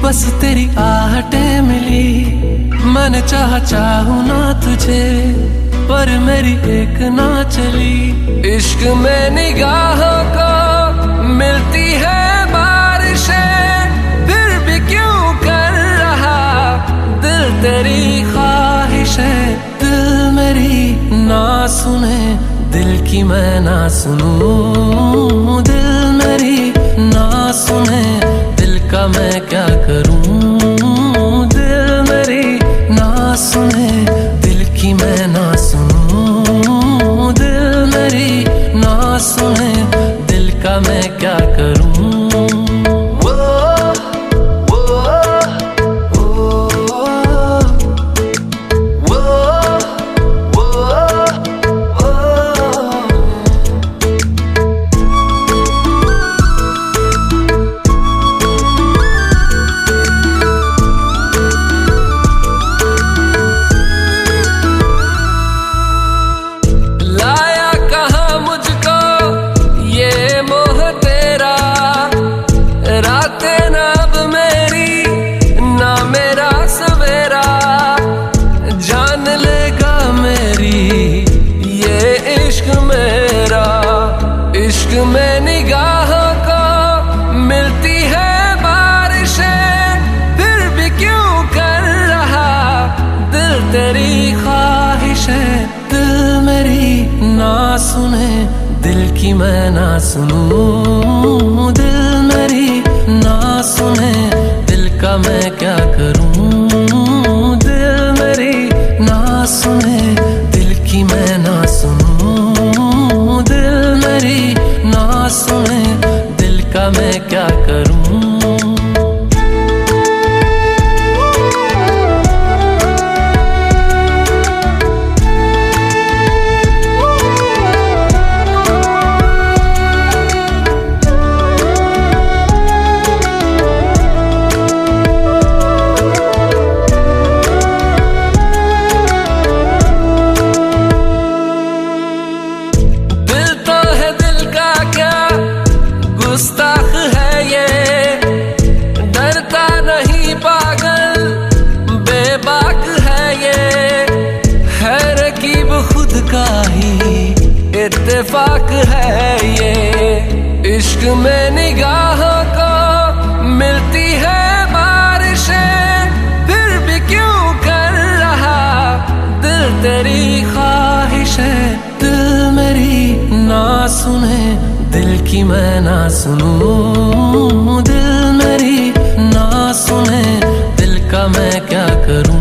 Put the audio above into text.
बस तेरी आहटें मिली। मैंने चाहूँ ना तुझे, पर मेरी एक ना चली। इश्क में निगाहों को मिलती है बारिशें, फिर भी क्यों कर रहा दिल तेरी ख्वाहिशें। दिल मेरी ना सुने, दिल की मैं ना सुनूं। दिल मेरी ना सुने, दिल का मैं क्या करूं। दिल मेरी ना सुने, दिल की मैं ना सुनूं। दिल मेरी ना सुने, दिल का मैं क्या करूं। इश्क में निगाहों को मिलती है बारिशें, फिर भी क्यों कर रहा दिल तेरी ख्वाहिशें। दिल मेरी ना सुने, दिल की मैं ना सुनूं। दिल मेरी ना सुने, दिल का मैं क्या करूं। दिल मेरी ना सुने, दिल की मैं ना सुनूं। दिल मेरी ना सुने, दिल का मैं क्या करूं। गुस्ताख है ये, डरता नहीं पागल बेबाक है ये। है रकीब खुद का ही इत्तेफाक है ये। इश्क में निगाहों को मिलती है बारिशें, फिर भी क्यों कर रहा दिल तेरी ख्वाहिशें। दिल मेरी ना सुने, दिल की मैं ना सुनूं। दिल मेरी ना सुने, दिल का मैं क्या करूं।